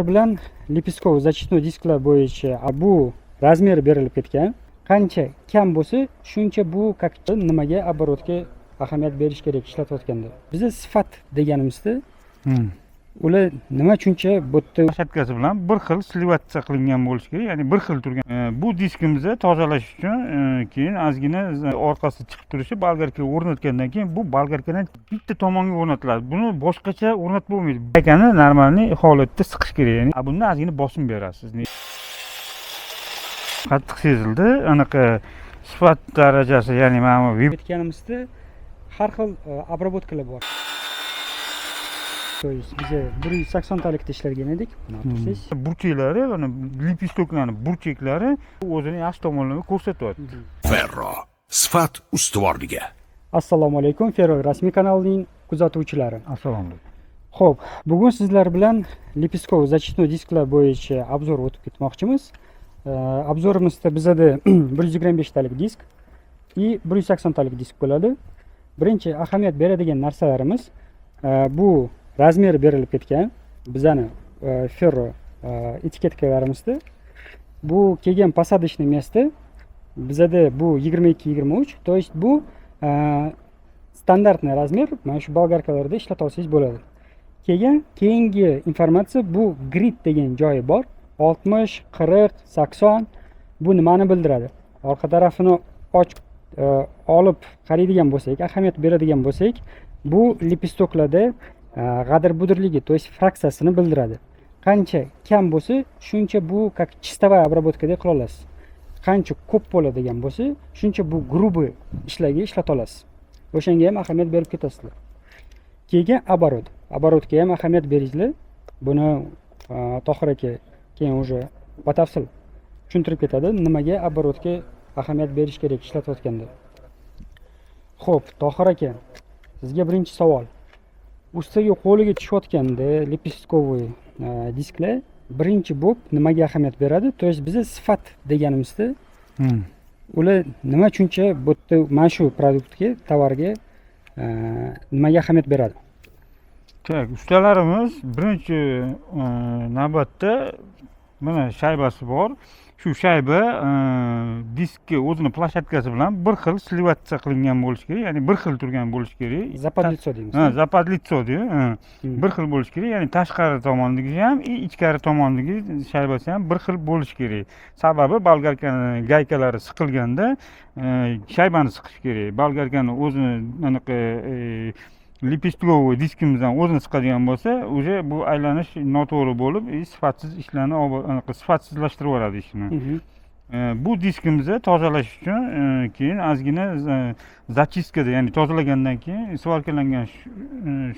bilan Lipiskov защитной disklar bo'yicha bu razmer berilib ketgan. Qancha kam bo'lsa, shuncha bu nimaga оборотga ahamiyat berish kerak ishlatayotganda. Bizda sifat deganimizda ular nima uchuncha bu yerda shatkasi bilan bir xil slivatsiya qilingan bo'lishi kerak, ya'ni bir xil turgan. Bu diskimizni tozalash uchun keyin ozgina orqasi chiqib turishi bolgarkaga o'rnatgandan keyin bu bolgarkadan bitta tomonga o'rnatiladi. Buni boshqacha o'rnatib bo'lmaydi. Bolgarkani normalniy holatda siqish kerak, ya'ni bunda ozgina bosim berasiz. Qattiq sezildi. Anaqa sifat darajasi, ya'ni mana bu aytganimizda har xil обработкалар bor. То есть bize 180 talikda ishlagan edik. Burchaklari, mana lipistoklarning burchaklari o'zini yaxshi tomonlarini ko'rsatyapti. Ferro sifat ustuvorligi. Assalomu alaykum, Ferro rasmiy kanalining kuzatuvchilari. Assalomu alaykum. Xo'p, bugun sizlar bilan Lipiskov защитной disklar bo'yicha obzor o'tib ketmoqchimiz. Obzorimizda bizada 125 talik disk и 180 talik disk bo'ladi. Birinchi ahamiyat beradigan narsalarimiz bu razmer berilib ketgan. Bizani Ferro etiketkalarimizda bu kelgan посадочный место bizada bu 22-23, то есть bu standartniy razmer, mana shu bolgarkalarda ishlatib olsangiz bo'ladi. Keyingi informatsiya bu grid degan joyi bor. 60, 40, 80 bu nimani bildiradi? Orqa tarafini ochib olib qaraydigan bo'lsak, ahamiyat beradigan bo'lsak, bu lipistoklarda g'adir-budirligi, то есть fraksiyasini bildiradi. Qancha kam bo'lsa, shuncha bu как чистовая обработка deb qila olasiz. Qancha ko'p bo'ladigan bo'lsa, shuncha bu грубый ishlarga ishlata olasiz. O'shanga ham ahamiyat berib ketasizlar. Keyin оборотga ham ahamiyat beringlar. Buni Tohir aka keyin уже batafsil tushuntirib ketadi, nimaga оборотga ahamiyat berish kerak ishlatayotganda. Xo'p, Tohir aka, sizga birinchi savol. Ustaga qo'liga tushayotganda lipiskovoy disklar birinchi bo'lib nimaga ahamiyat beradi? То есть bizda sifat deganimizda ular nima uchuncha bu yerda mana shu produktga, tovarga nimaga ahamiyat beradi? Tak, ustalarimiz birinchi navbatda mana shaybasi bor. Shu shayba diskka o'zini plashatkasi bilan bir xil slivatsiya qilingan bo'lishi kerak, ya'ni bir xil turgan bo'lishi kerak. Zapadlitso deymiz. Zapadlitso deydi. Bir xil bo'lishi kerak, ya'ni tashqari tomondagi ham, ichkari tomondagi shaybasi ham bir xil bo'lishi kerak. Sababi bolgarkani gaykalari siqilganda shaybani siqish kerak. Bolgarkani o'zini anaqa lipistkovый diskimizdan o'zini siqadigan bo'lsa, уже bu aylanish noto'g'ri bo'lib, sifatsiz ishlarni anaqa sifatsizlashtirib yuboradi ishni. Bu diskimizni tozalash uchun keyin ozgina zachistkada, ya'ni tozalagandan keyin svorkalangan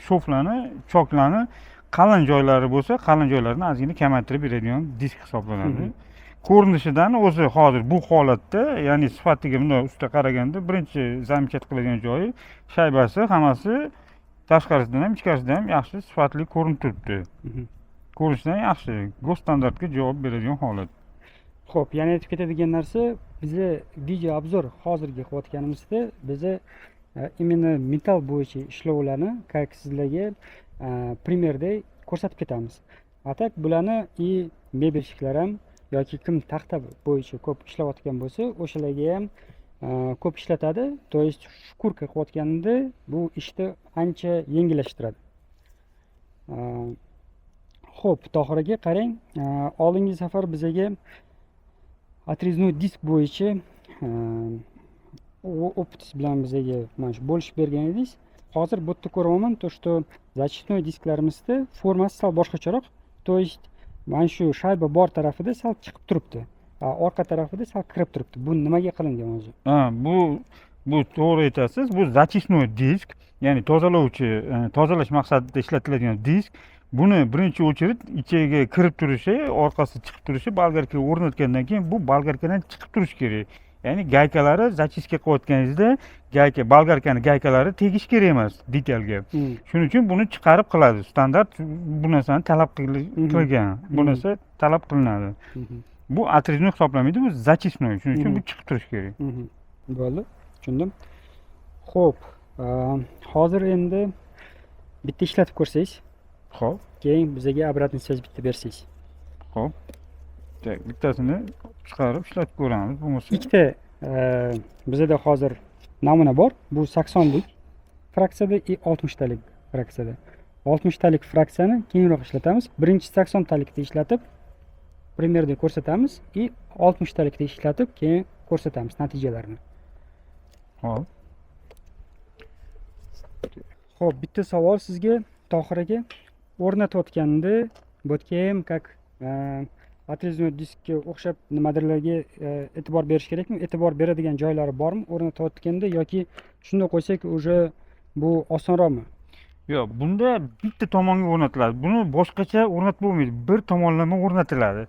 shoflarni, choklarni qalin joylari bo'lsa, qalin joylarini ozgina kamaytirib beradigan disk hisoblanadi. Ko'rinishidan o'zi hozir bu holatda, ya'ni sifatiga bunday usta qaraganda birinchi zamchat qiladigan joyi shaybasi hammasi tashqarisidan ham ichkarisidan ham yaxshi sifatli ko'rinib turibdi. Ko'rinishdan yaxshi, go'st standartga javob beradigan holat. Xo'p, yana aytib ketadigan narsa, biza video obzor hozirgi qilayotganimizda biza именно metall bo'yicha ishlovlarni как sizlarga primerda ko'rsatib ketamiz. Atak bularni и mebelshiklar ham yoki kim taxta bo'yicha ko'p ishlayotgan bo'lsa, o'shalarga ham ko'p ishlatadi. То есть shkurka qilayotganda bu ishni ancha yengillashtiradi. Xo'p, Tohir aka qarang, oldingi safar bizaga отрезной disk bo'yicha optis bilan bizaga mana shu bo'lishib bergan edingiz. Hozir bu yerda ko'raman, то что защитной disklarimizda formasi sal boshqacharoq. То есть mana shu shayba bor tarafida sal chiqib turibdi. Orqa tarafida sal kirib turibdi. Bu nimaga qilingan o'zi? Bu to'g'ri aytasiz. Bu zachistnoy disk, ya'ni tozalovchi, tozalash maqsadida ishlatiladigan disk. Buni birinchi o'chirit ichiga kirib turishi, orqasi chiqib turishi bolgarkaga o'rnatgandan keyin bu bolgarkadan chiqib turishi kerak. Ya'ni gaykalari zachistga qo'yayotganingizda bolgarkani gaykalari tegish kerak emas detalga. Shuning uchun buni chiqarib qiladi. Standart bu narsani talab qilgan. Bu narsa talab qilinadi. Bu отрезной hisoblanmaydi, bu zachistnoy. Shuning uchun bu chiqib turishi kerak. Bo'ldi, tushundim. Xo'p, hozir endi bitta ishlatib ko'rsangiz, Xo'p, Keyin bizga обратный связь bitta bersangiz. xo'p. Tak, bittasini chiqarib ishlatib ko'ramiz. Bo'lmasa Ikkita bizada hozir namuna bor. Bu 80lik fraksiyada и 60talik fraksiyada. 60talik fraksiyani keyinroq ishlatamiz. Birinchi 80talikda ishlatib primerda ko'rsatamiz и 60talikda ishlatib keyin ko'rsatamiz natijalarini. Xo'p. Xo'p, bitta savol sizga Tohir aka. O'rnatayotganda botkem как отрезной diskka o'xshab nimadirlarga e'tibor berish kerakmi? E'tibor beradigan joylari bormi o'rnatayotganda yoki shunday qo'ysak уже bu osonroqmi? Yo'q, bunda bitta tomonga o'rnatiladi. Buni boshqacha o'rnatib bo'lmaydi. Bir tomonlama o'rnatiladi.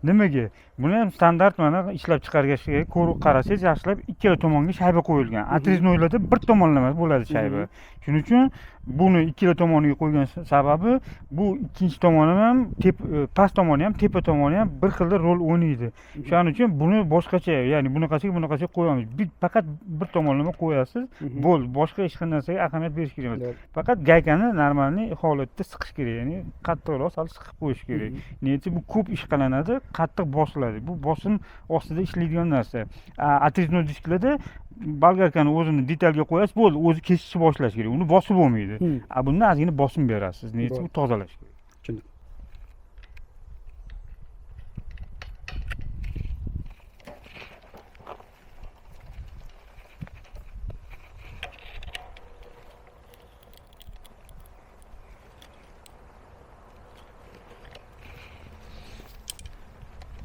Nimaga? Buni ham standart mana ishlab chiqarishga ko'rib qarasangiz, yaxshilab ikkala tomonga shayba qo'yilgan. Atreznoylarda bir tomonlama bo'ladi shayba. Shuning uchun buni ikkala tomoniga qo'ygan sababi bu ikkinchi tomoni ham past tomoni ham tepa tomoni ham bir xilda rol o'ynaydi. Shuning uchun buni boshqacha, ya'ni bunaqasiga qo'yamiz. Faqat bir tomonlama qo'yasiz, bo'ldi. Boshqa hech qanday narsaga ahamiyat berish kerak emas. Faqat gaykani normalniy holatda siqish kerak, ya'ni qattiqroq sal siqib qo'yish kerak. Nechun bu ko'p ish qilinadi, qattiq bosiladi. Bu bosim ostida ishlaydigan narsa. Atreznoy disklarda bolgarkani o'zini detalga qo'yasiz, bo'ldi, o'zi kesishni boshlash kerak. Uni bosib bo'lmaydi. Bunda ozgina bosim berasiz. Nechun bu tozalash kerak. Tushundim.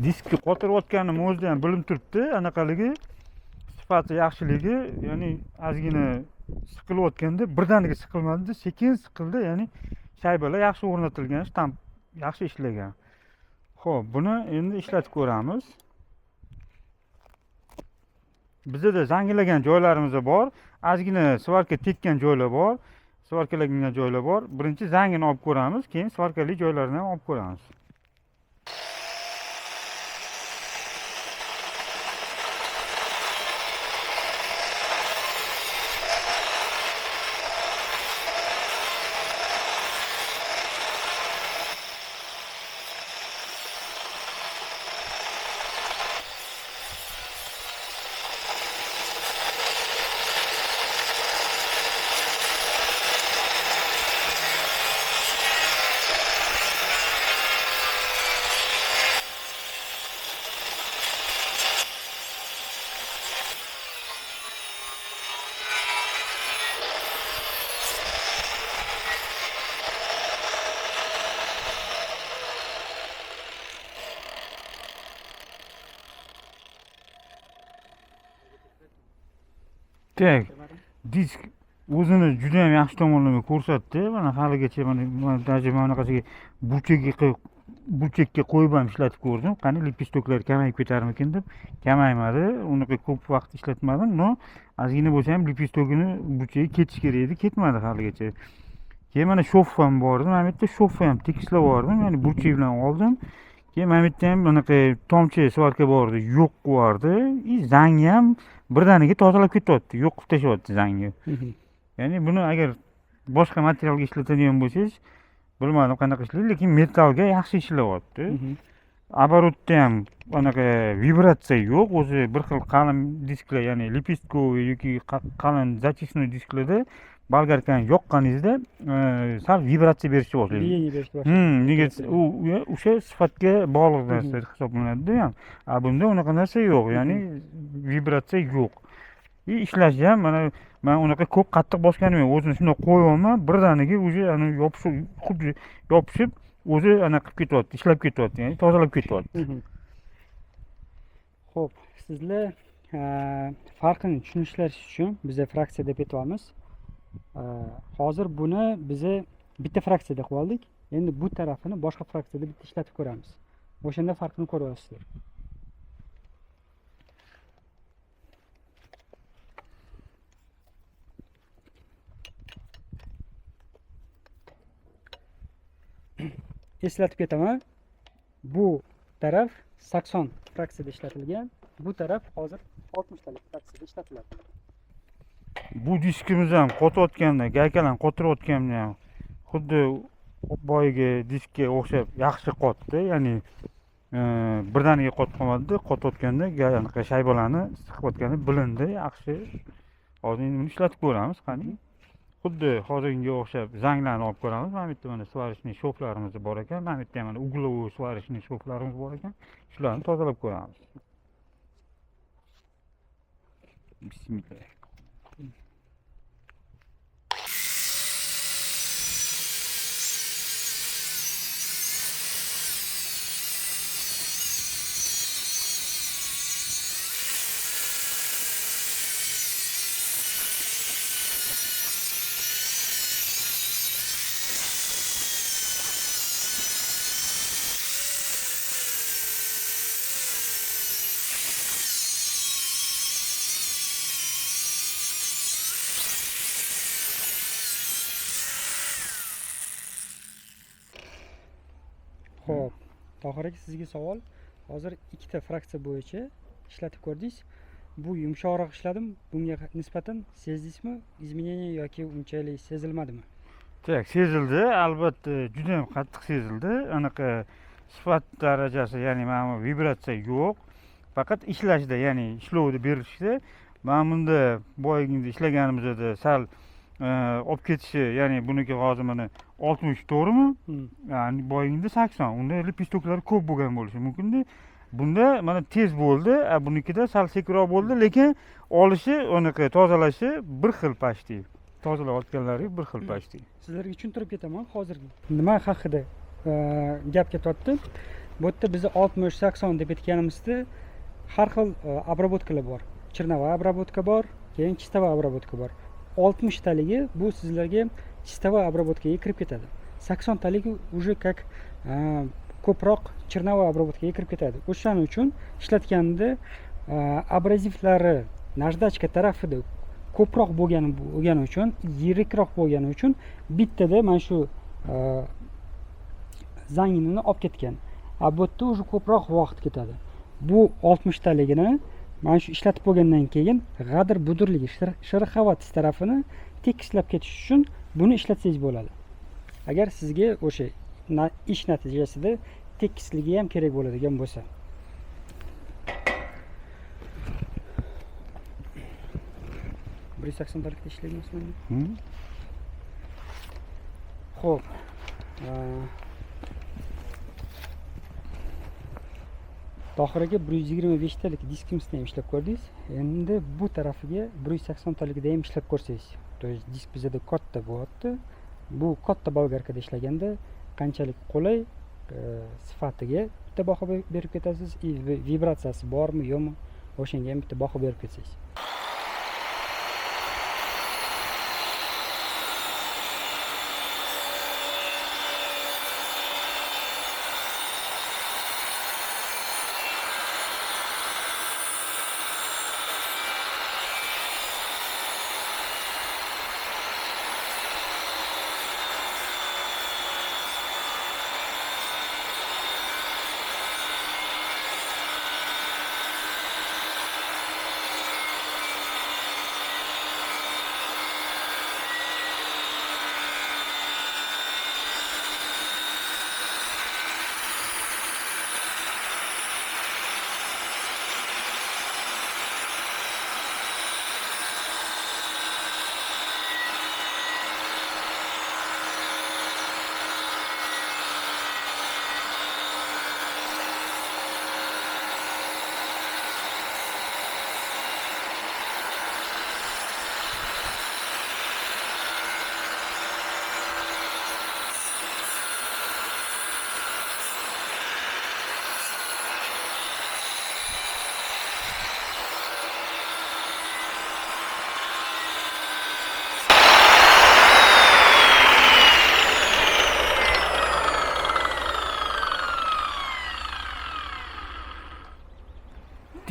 Diskni qotirayotganim o'zida ham bilinib turibdi, anaqaligi sifati yaxshiligi, ya'ni ozgina siqilayotganda birdaniga siqilmadi, sekin siqildi, ya'ni shaybalar yaxshi o'rnatilgan, shtamp yaxshi ishlagan. Xo'p, buni endi ishlatib ko'ramiz. Bizda zangilagan joylarimiz bor, ozgina svarka tekkan joylar bor, svarkalagan joylar bor. Birinchi zangini olib ko'ramiz, keyin svarkali joylarini ham olib ko'ramiz. Tak, disk o'zini juda ham yaxshi tomonlarga ko'rsatdi. Mana haligacha mana bunaqasiga burchakka qo'yib ham ishlatib ko'rdim. Qani lipistoklar kamayib ketarmikin deb, kamaymadi. Unaqa ko'p vaqt ishlatmadim. No, ozgina bo'lsa ham lipistogini burchagiga ketish kerak edi, ketmadi haligacha. Keyin mana shof ham bor edi. Mana bu yerda shofni ham tekislab yubordim, ya'ni burchak bilan oldim. Keyin mana bu yerda ham bunaqa tomchi svarka bor edi, yo'q qilardi. Zangi ham birdaniga tozalab ketyapti, yo'q qilib tashlayapti zangi. Ya'ni buni agar boshqa materialga ishlatadigan bo'lsangiz, bilmadim qanaqa ishlaydi, lekin metallga yaxshi ishlayapti. Оборотda ham anaqa vibratsiya yo'q, o'zi bir xil qalin disklar, ya'ni lipistkoviy yoki qalin zachistnoy disklarda bolgarkani yoqqaningizda sal vibratsiya berishni boshlaydi. Nega u o'sha sifatga bog'liq narsa hisoblanadi ham. Bunda unaqa narsa yo'q, ya'ni vibratsiya yo'q. Ishlashi ham mana men unaqa ko'p qattiq bosganim yo'q. O'zini shunday qo'yibman, birdaniga o'zi ana yopishib o'zi anaqa qilib ketyapti, ishlab ketyapti, ya'ni tozalab ketyapti. Xo'p, sizlar farqini tushunishlaringiz uchun biz fraksiya deb aytamiz. Hozir buni biz bitta fraksiyada qilib oldik. Endi bu tarafini boshqa fraksiyada bitta ishlatib ko'ramiz. O'shanda farqini ko'ryapsizlar. Eslatib ketaman. Bu taraf 80 fraksiyada ishlatilgan, bu taraf hozir 60 talik fraksiyada ishlatiladi. Bu diskimiz ham qotayotganda, gaykalarni qotirayotganda ham xuddi boyagi diskga o'xshab yaxshi qotdi, ya'ni birdaniga qotib qolmadi, qotayotganda anaqa shaybalarni siqayotgani bilindi, yaxshi. Hozir endi buni ishlatib ko'ramiz, qani. Xuddi hozirgiga o'xshab zanglarni olib ko'ramiz. Mana bu yerda mana svarishniy shoflarimiz bor ekan, mana bu yerda ham mana uglovoy svarishniy shoflarimiz bor ekan. Shularni tozalab ko'ramiz. Bismillah. Xo'p, Tohir aka, sizga savol. Hozir ikkita fraksiya bo'yicha ishlatib ko'rdingiz. Bu yumshoqroq ishladim. Bunga nisbatan sezdingizmi izmenение yoki unchalik sezilmadimi? Tak, sezildi, albatta juda ham qattiq sezildi. Anaqa sifat darajasi, ya'ni mana bu vibratsiya yo'q. Faqat ishlashda, ya'ni ishlovda berishda mana bunda boyagida ishlaganimizda sal olib ketishi, ya'ni buniki hozir mana 60 to'g'rimi? Ya'ni boyagida 80. Unda lipistoklari ko'p bo'lgan bo'lishi mumkin-da. Bunda mana tez bo'ldi, bunikida sal sekinroq bo'ldi, lekin olishi, anaqa tozalashi bir xil pashti. Tozalayotganlari bir xil pashti. Sizlarga tushuntirib ketaman hozir. Nima haqida gap ketyapti? Bu yerda biz 60-80 deb aytganimizda har xil обработкалар bor. Chirnavoy обработка bor, keyin чистовой обработка bor. 60 taligi bu sizlarga чистовой обработкаga kirib ketadi. 80 taligi уже как ko'proq chirnavoy обработкаga kirib ketadi. O'shaning uchun ishlatganda abrazivlari najdachka tarafida ko'proq bo'lgani uchun, yirikroq bo'lgani uchun bittada mana shu zanginini olib ketgan. Bu yerda уже ko'proq vaqt ketadi. Bu 60 taligini mana shu ishlatib bo'lgandan keyin g'adir budurligi, shirxavatis tarafini tekislab ketish uchun buni ishlatsangiz bo'ladi. Agar sizga o'sha ish natijasida tekisligi ham kerak bo'ladigan bo'lsa. Bir 80 talikda ishlayapsizmi? Xo'p. Tohir aka 125 talik diskimizni ham ishlab ko'rdingiz. Endi bu tarafiga 180 talikda ham ishlab ko'rsangiz. То есть disk bizada katta bo'lyapti. Bu katta bolgarkada ishlaganda qanchalik qulay sifatiga bitta baho berib ketasiz, vibratsiyasi bormi, yo'qmi? O'shanga ham bitta baho berib ketsangiz.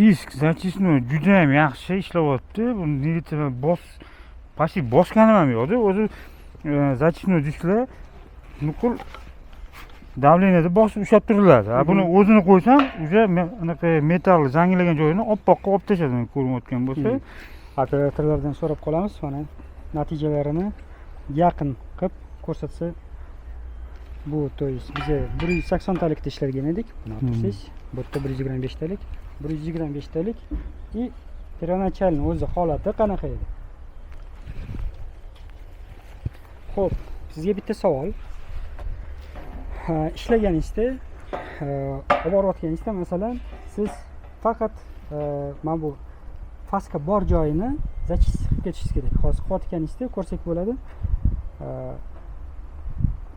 Disk zachistno juda ham yaxshi ishlayapti. Buni nega почти bosganim ham yo'qdi. O'zi zachistno disklar nuqul davleniyada bosib ushlab turiladi. Buni o'zini qo'ysam, o'sha anaqa metall zangilagan joyini oppoqqa olib tashladi, ko'rinayotgan bo'lsa. Operatorlardan so'rab qolamiz, mana natijalarini yaqin qilib ko'rsatsa bu to есть biza 180 talikda ishlargan edik. Buni tursiz. Bu yerda 125 talik, 125 talik и первоначальный o'zi holati qanaqa edi? Xo'p, sizga bitta savol. Ishlaganingizda, olib borayotganingizda masalan, siz faqat mana bu faska bor joyini zachistка qilib ketishingiz kerak. Hozir qilayotganingizda ko'rsak bo'ladi.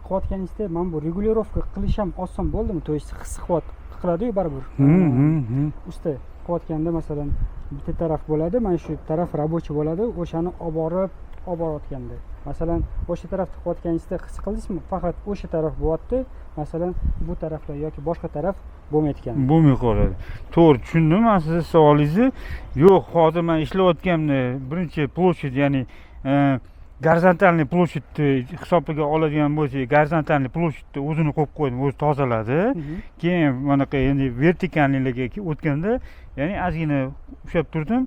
Qilayotganingizda mana bu regulirovka qilish ham oson bo'ldimi? To есть his qiladi-yu baribir. Usta qilayotganda masalan bitta taraf bo'ladi, mana shu taraf рабочий bo'ladi, o'shani olib borayotganda. Masalan, o'sha tarafda qilayotganingizda his qildingizmi? Faqat o'sha taraf bo'lyapti, masalan, bu taraflar yoki boshqa taraf bo'lmayotgan. Bo'lmay qoladi. To'g'ri tushundim men sizni savolingizni. Yo'q, hozir men ishlayotganimda birinchi ploshad, ya'ni gorizontalniy ploshadni hisobiga oladigan bo'lsak, gorizontalniy ploshadni o'zini qo'yib qo'ydim, o'zi tozaladi. Keyin bunaqa endi vertikalniyligi o'tganda, ya'ni ozgina ushlab turdim.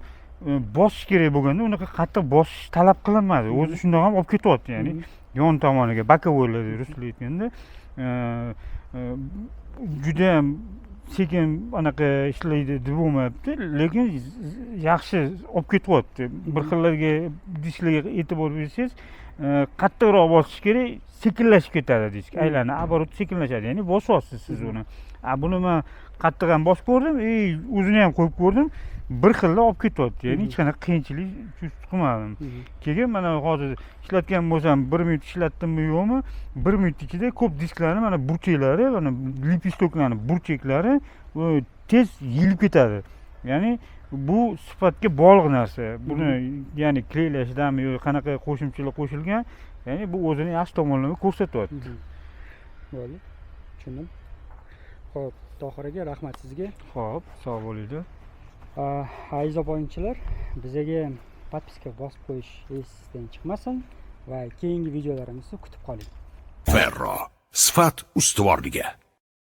Bosish kerak bo'lganda unaqa qattiq bosish talab qilinmadi. O'zi shundoq ham olib ketyapti, ya'ni yon tomoniga bokovoylarga ruslar aytganda juda ham sekin anaqa ishlaydi deb bo'lmayapti, lekin yaxshi olib ketyapti. Bir xillarga disklarga e'tibor bersangiz, qattiqroq bosish kerak, sekinlashib ketadi disk. Aylanib, оборот sekinlashadi, ya'ni bosyapsiz siz uni. Buni men qattiq ham bosib ko'rdim, o'zini ham qo'yib ko'rdim. Bir xilda olib ketyapti, ya'ni hech qanaqa qiyinchilik qilmadim. Keyin mana hozir ishlatgan bo'lsam 1 minut ishlatdimmi yo'qmi, 1 minut ichida ko'p disklarni mana burchaklari, mana lipistoklarni burchaklari tez yilib ketadi. Ya'ni bu sifatga bog'liq narsa. Buni ya'ni kleylashdami yoki qanaqa qo'shimchalar qo'shilgan, ya'ni bu o'zini yaxshi tomonlarini ko'rsatyapti. Bo'ldi. Tushundim. Xo'p, Tohir aka, rahmat sizga. Xo'p, sog' bo'linglar. Aziz obunachilar, bizga podpiska bosib qo'yish esingizdan chiqmasin va keyingi videolarimizni kutib qoling. Ferro sifat ustuvorligi.